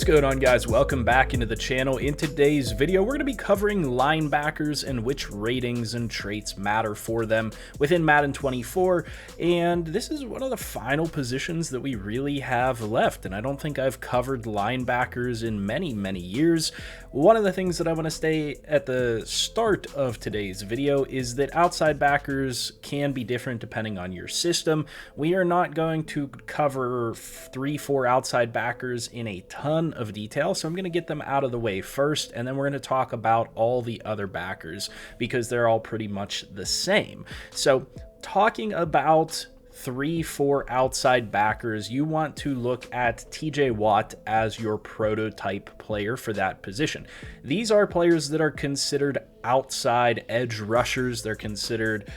What's going on, guys? Welcome back into the channel. In today's video, we're going to be covering linebackers and which ratings and traits matter for them within Madden 24. And this is one of the final positions that we really have left. And I don't think I've covered linebackers in many years. One of the things that I want to say at the start of today's video is that outside backers can be different depending on your system. We are not going to cover 3-4 outside backers in a ton of detail, so I'm going to get them out of the way first, and then we're going to talk about all the other backers because they're all pretty much the same. So talking about 3-4 outside backers, you want to look at TJ Watt as your prototype player for that position. These are players that are considered outside edge rushers. They're considered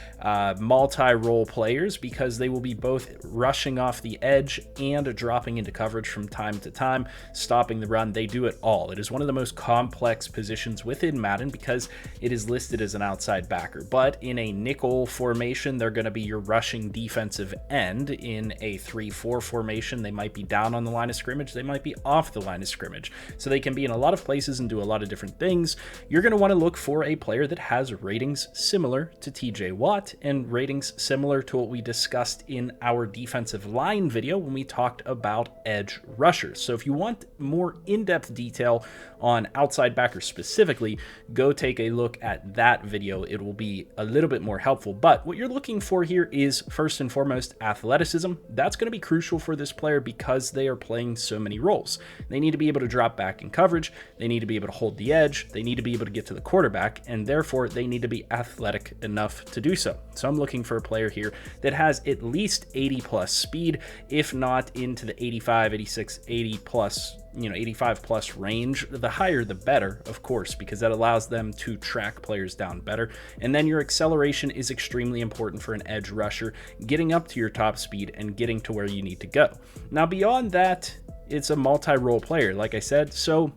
multi-role players because they will be both rushing off the edge and dropping into coverage from time to time, stopping the run. They do it all. It is one of the most complex positions within Madden because it is listed as an outside backer. But in a nickel formation, they're going to be your rushing defensive end. In a 3-4 formation, they might be down on the line of scrimmage. They might be off the line of scrimmage. So they can be in a lot of places and do a lot of different things. You're going to want to look for a player that has ratings similar to TJ Watt and ratings similar to what we discussed in our defensive line video when we talked about edge rushers. So if you want more in-depth detail on outside backers specifically, go take a look at that video. It will be a little bit more helpful. But what you're looking for here is first and foremost athleticism. That's going to be crucial for this player because they are playing so many roles. They need to be able to drop back in coverage. They need to be able to hold the edge. They need to be able to get to the quarterback, and therefore they need to be athletic enough to do so. So I'm looking for a player here that has at least 80 plus speed, if not into the 85, 86, 80 plus, 85 plus range. The higher the better, of course, because that allows them to track players down better. And then your acceleration is extremely important for an edge rusher, getting up to your top speed and getting to where you need to go. Now, beyond that, it's a multi-role player, like I said, so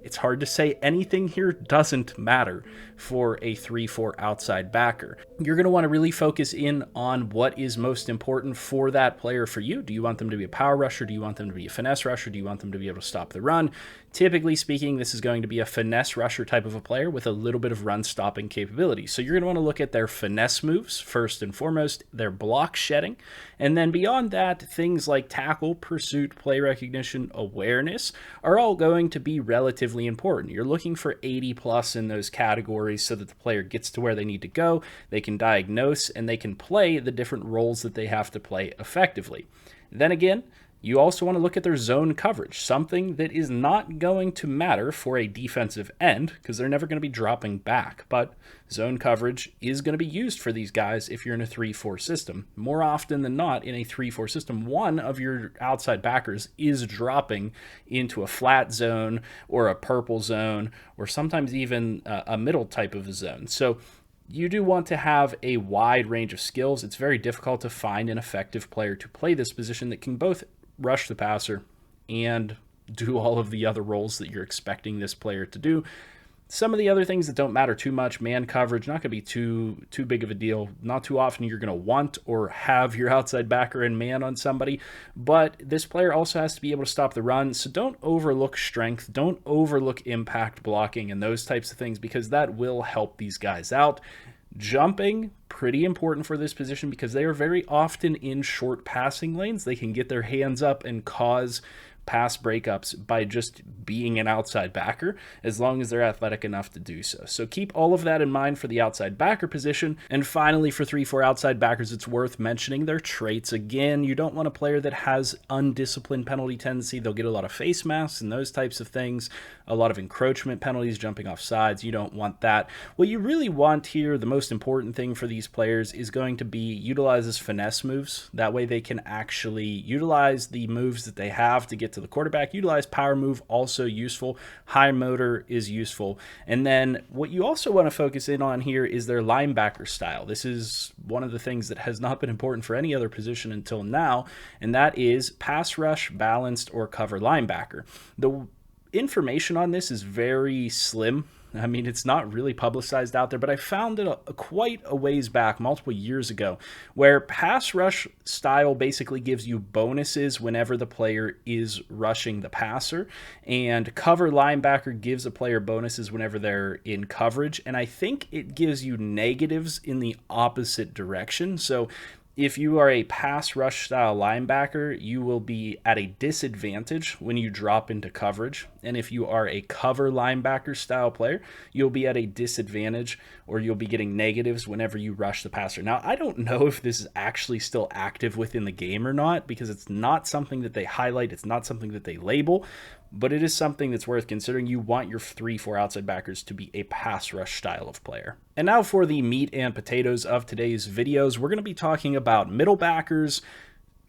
it's hard to say anything here doesn't matter for a 3-4 outside backer. You're going to want to really focus in on what is most important for that player for you. Do you want them to be a power rusher? Do you want them to be a finesse rusher? Do you want them to be able to stop the run? Typically speaking, this is going to be a finesse rusher type of a player with a little bit of run stopping capability. So you're going to want to look at their finesse moves first and foremost, their block shedding, and then beyond that, things like tackle, pursuit, play recognition, awareness are all going to be relatively important. You're looking for 80 plus in those categories so that the player gets to where they need to go, they can diagnose, and they can play the different roles that they have to play effectively. Then again, you also want to look at their zone coverage, something that is not going to matter for a defensive end because they're never going to be dropping back. But zone coverage is going to be used for these guys if you're in a 3-4 system. More often than not, in a 3-4 system, one of your outside backers is dropping into a flat zone or a purple zone or sometimes even a middle type of a zone. So you do want to have a wide range of skills. It's very difficult to find an effective player to play this position that can both rush the passer and do all of the other roles that you're expecting this player to do. Some of the other things that don't matter too much, man coverage, not going to be too big of a deal. Not too often you're going to want or have your outside backer and man on somebody, but this player also has to be able to stop the run. So don't overlook strength, don't overlook impact blocking and those types of things because that will help these guys out. Jumping, pretty important for this position because they are very often in short passing lanes. They can get their hands up and cause pass breakups by just being an outside backer as long as they're athletic enough to do so. So keep all of that in mind for the outside backer position. And finally, for 3-4 outside backers, it's worth mentioning their traits. Again, you don't want a player that has undisciplined penalty tendency. They'll get a lot of face masks and those types of things, a lot of encroachment penalties, jumping off sides. You don't want that. What you really want here, the most important thing for these players is going to be utilizes finesse moves. That way they can actually utilize the moves that they have to get to the quarterback. Utilize power move, also useful. High motor is useful. And then what you also want to focus in on here is their linebacker style. This is one of the things that has not been important for any other position until now, and that is pass rush, balanced, or cover linebacker. The information on this is very slim I mean, it's not really publicized out there, but I found it quite a ways back, multiple years ago, where pass rush style basically gives you bonuses whenever the player is rushing the passer, and cover linebacker gives a player bonuses whenever they're in coverage, and I think it gives you negatives in the opposite direction. So if you are a pass rush style linebacker, you will be at a disadvantage when you drop into coverage. And if you are a cover linebacker style player, you'll be at a disadvantage, or you'll be getting negatives whenever you rush the passer. Now, I don't know if this is actually still active within the game or not, because it's not something that they highlight. It's not something that they label, but it is something that's worth considering. You want your 3-4 outside backers to be a pass rush style of player. And now for the meat and potatoes of today's videos, we're going to be talking about middle backers,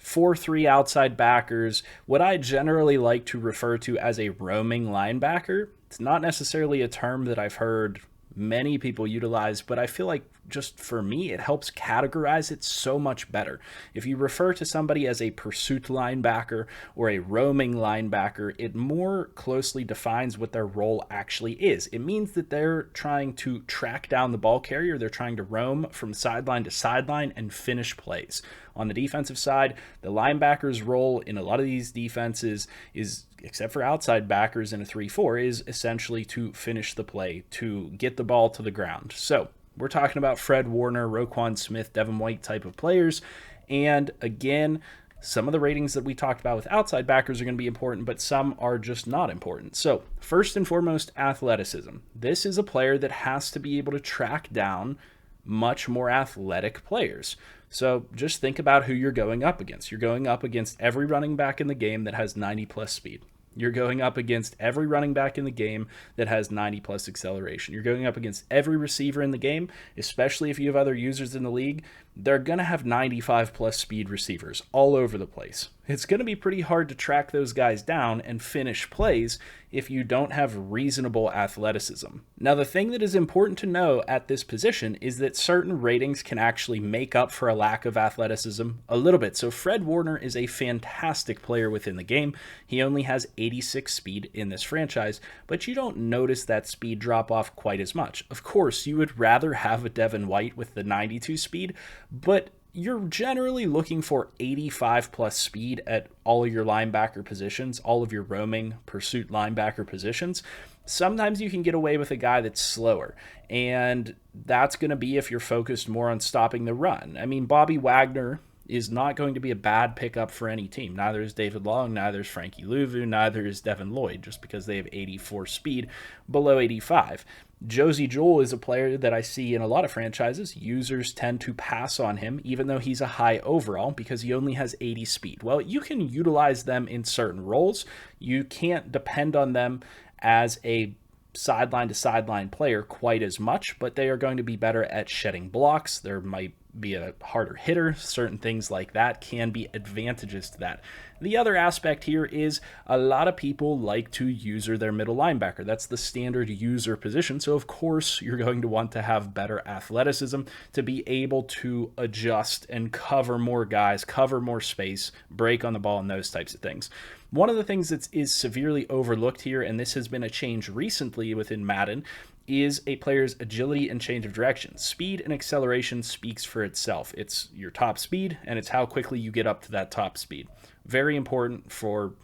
4-3 outside backers, what I generally like to refer to as a roaming linebacker. It's not necessarily a term that I've heard many people utilize, but I feel like just for me, it helps categorize it so much better. If you refer to somebody as a pursuit linebacker or a roaming linebacker, it more closely defines what their role actually is. It means that they're trying to track down the ball carrier. They're trying to roam from sideline to sideline and finish plays. On the defensive side, the linebacker's role in a lot of these defenses is, except for outside backers in a 3-4, is essentially to finish the play, to get the ball to the ground. So we're talking about Fred Warner, Roquan Smith, Devin White type of players. And again, some of the ratings that we talked about with outside backers are going to be important, but some are just not important. So first and foremost, athleticism. This is a player that has to be able to track down much more athletic players. So just think about who you're going up against. You're going up against every running back in the game that has 90+ speed. You're going up against every running back in the game that has 90+ acceleration. You're going up against every receiver in the game, especially if you have other users in the league. They're going to have 95+ speed receivers all over the place. It's going to be pretty hard to track those guys down and finish plays if you don't have reasonable athleticism. Now, the thing that is important to know at this position is that certain ratings can actually make up for a lack of athleticism a little bit. So Fred Warner is a fantastic player within the game. He only has 86 speed in this franchise, but you don't notice that speed drop off quite as much. Of course, you would rather have a Devin White with the 92 speed, but you're generally looking for 85+ speed at all of your linebacker positions, all of your roaming pursuit linebacker positions. Sometimes you can get away with a guy that's slower, and that's going to be if you're focused more on stopping the run. I mean, Bobby Wagner is not going to be a bad pickup for any team. Neither is David Long, neither is Frankie Louvu, neither is Devin Lloyd, just because they have 84 speed below 85. Josie Jewell is a player that I see in a lot of franchises. Users tend to pass on him, even though he's a high overall, because he only has 80 speed. Well, you can utilize them in certain roles. You can't depend on them as a sideline to sideline player quite as much, but they are going to be better at shedding blocks. There might be a harder hitter. Certain things like that can be advantages to that. The other aspect here is a lot of people like to user their middle linebacker. That's the standard user position. So of course you're going to want to have better athleticism to be able to adjust and cover more guys, cover more space, break on the ball, and those types of things. One of the things that is severely overlooked here, and this has been a change recently within Madden, is a player's agility and change of direction. Speed and acceleration speaks for itself. It's your top speed, and it's how quickly you get up to that top speed. Very important for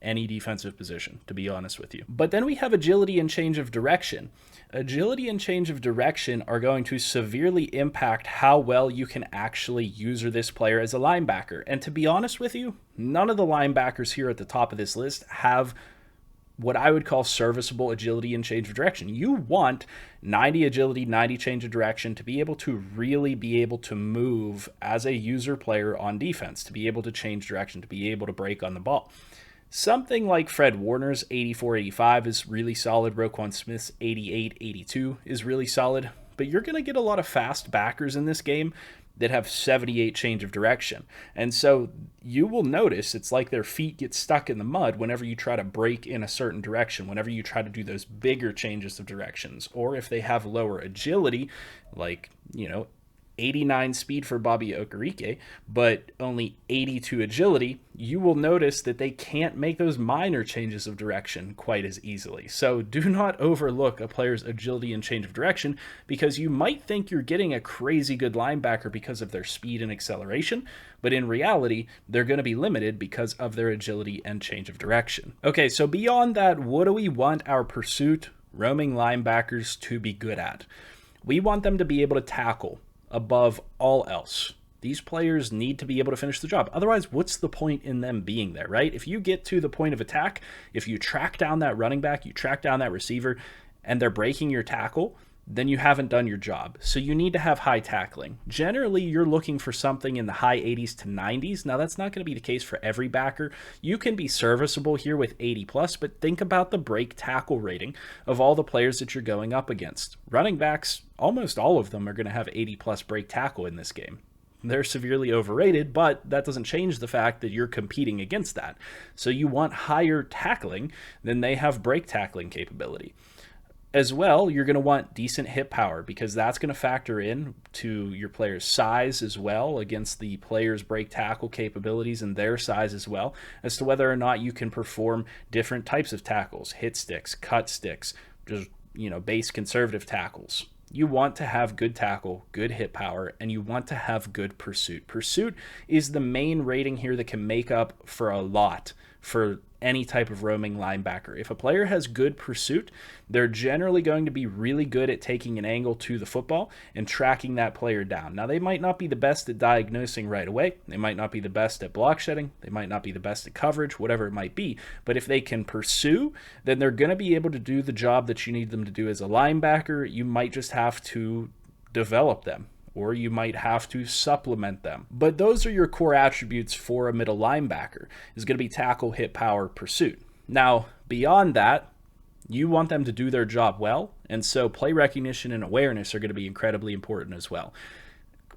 any defensive position, to be honest with you. But then we have agility and change of direction. Agility and change of direction are going to severely impact how well you can actually user this player as a linebacker. And to be honest with you, none of the linebackers here at the top of this list have what I would call serviceable agility and change of direction. You want 90 agility, 90 change of direction to be able to really be able to move as a user player on defense, to be able to change direction, to be able to break on the ball. Something like Fred Warner's 84-85 is really solid. Roquan Smith's 88-82 is really solid. But you're going to get a lot of fast backers in this game that have 78 change of direction. And so you will notice it's like their feet get stuck in the mud whenever you try to break in a certain direction, whenever you try to do those bigger changes of directions. Or if they have lower agility, like, 89 speed for Bobby Okereke, but only 82 agility, you will notice that they can't make those minor changes of direction quite as easily. So do not overlook a player's agility and change of direction, because you might think you're getting a crazy good linebacker because of their speed and acceleration, but in reality, they're going to be limited because of their agility and change of direction. Okay, so beyond that, what do we want our pursuit roaming linebackers to be good at? We want them to be able to tackle above all else. These players need to be able to finish the job. Otherwise, what's the point in them being there, right? If you get to the point of attack, if you track down that running back, you track down that receiver, and they're breaking your tackle, then you haven't done your job. So you need to have high tackling. Generally, you're looking for something in the high 80s to 90s. Now, that's not going to be the case for every backer. You can be serviceable here with 80 plus, but think about the break tackle rating of all the players that you're going up against. Running backs, almost all of them are going to have 80 plus break tackle in this game. They're severely overrated, but that doesn't change the fact that you're competing against that. So you want higher tackling than they have break tackling capability. As well, you're going to want decent hit power, because that's going to factor in to your player's size as well against the player's break tackle capabilities and their size as well, as to whether or not you can perform different types of tackles, hit sticks, cut sticks, just, base conservative tackles. You want to have good tackle, good hit power, and you want to have good pursuit. Pursuit is the main rating here that can make up for a lot for any type of roaming linebacker. If a player has good pursuit, they're generally going to be really good at taking an angle to the football and tracking that player down. Now, they might not be the best at diagnosing right away. They might not be the best at block shedding. They might not be the best at coverage, whatever it might be. But if they can pursue, then they're going to be able to do the job that you need them to do as a linebacker. You might just have to develop them, or you might have to supplement them. But those are your core attributes for a middle linebacker, is going to be tackle, hit power, pursuit. Now, beyond that, you want them to do their job well, and so play recognition and awareness are going to be incredibly important as well.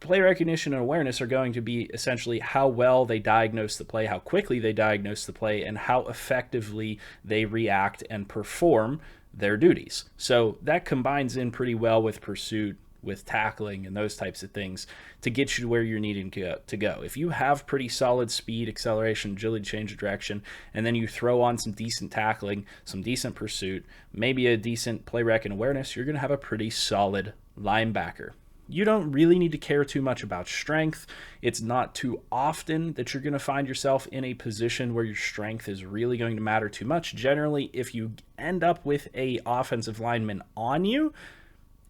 Play recognition and awareness are going to be essentially how well they diagnose the play, how quickly they diagnose the play, and how effectively they react and perform their duties. So that combines in pretty well with pursuit, with tackling and those types of things to get you to where you're needing to go. If you have pretty solid speed, acceleration, agility, change of direction, and then you throw on some decent tackling, some decent pursuit, maybe a decent play rec and awareness, you're going to have a pretty solid linebacker. You don't really need to care too much about strength. It's not too often that you're going to find yourself in a position where your strength is really going to matter too much. Generally, if you end up with a offensive lineman on you,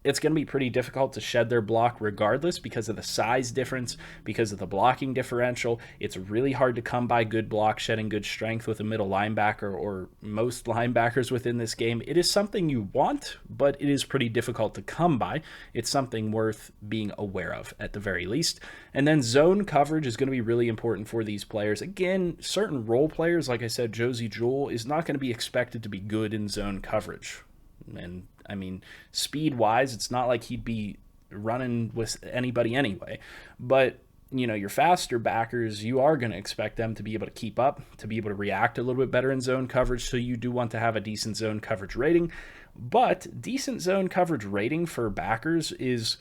it's going to be pretty difficult to shed their block regardless because of the size difference, because of the blocking differential. It's really hard to come by good block shedding, good strength with a middle linebacker or most linebackers within this game. It is something you want, but it is pretty difficult to come by. It's something worth being aware of at the very least. And then zone coverage is going to be really important for these players. Again, certain role players, like I said, Josie Jewell, is not going to be expected to be good in zone coverage. And I mean, speed-wise, it's not like he'd be running with anybody anyway. But, your faster backers, you are going to expect them to be able to keep up, to be able to react a little bit better in zone coverage, so you do want to have a decent zone coverage rating. But decent zone coverage rating for backers is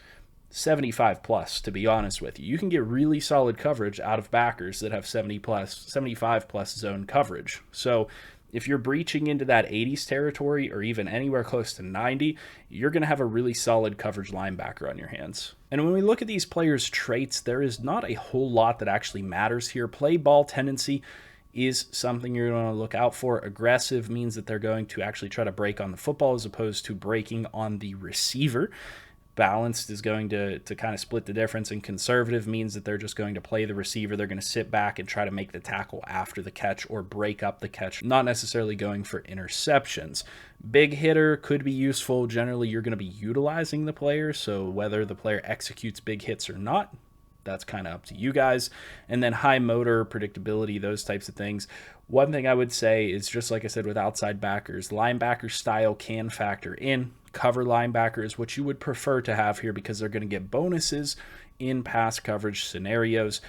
75 plus, to be honest with you. You can get really solid coverage out of backers that have 75 plus zone coverage. So if you're breaching into that 80s territory or even anywhere close to 90, you're going to have a really solid coverage linebacker on your hands. And when we look at these players' traits, there is not a whole lot that actually matters here. Play ball tendency is something you're going to look out for. Aggressive means that they're going to actually try to break on the football as opposed to breaking on the receiver. Balanced is going to kind of split the difference, and conservative means that they're just going to play the receiver. They're going to sit back and try to make the tackle after the catch or break up the catch, not necessarily going for interceptions. Big hitter could be useful. Generally, you're going to be utilizing the player, so whether the player executes big hits or not, that's kind of up to you guys. And then high motor, predictability, those types of things. One thing I would say is, just like I said with outside backers, linebacker style can factor in. Cover linebacker is what you would prefer to have here because they're going to get bonuses in pass coverage scenarios.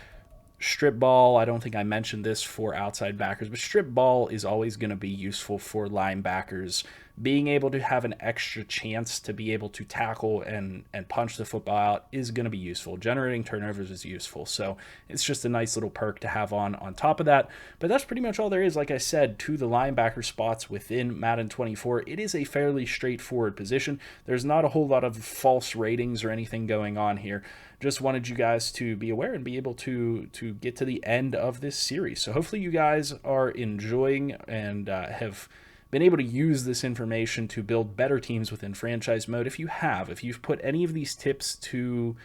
Strip ball, I don't think I mentioned this for outside backers, but strip ball is always going to be useful for linebackers being able to have an extra chance to be able to tackle and punch the football out is going to be useful. Generating turnovers is useful. So it's just a nice little perk to have on top of that. But that's pretty much all there is, like I said, to the linebacker spots within Madden 24. It is a fairly straightforward position. There's not a whole lot of false ratings or anything going on here. Just wanted you guys to be aware and be able to get to the end of this series. So hopefully you guys are enjoying and have been able to use this information to build better teams within franchise mode. If you've put any of these tips to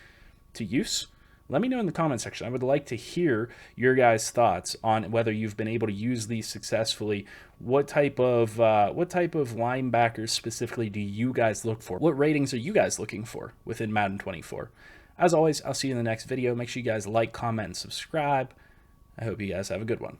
use, let me know in the comment section. I would like to hear your guys' thoughts on whether you've been able to use these successfully. What type of linebackers specifically do you guys look for? What ratings are you guys looking for within Madden 24? As always, I'll see you in the next video. Make sure you guys like, comment, and subscribe. I hope you guys have a good one.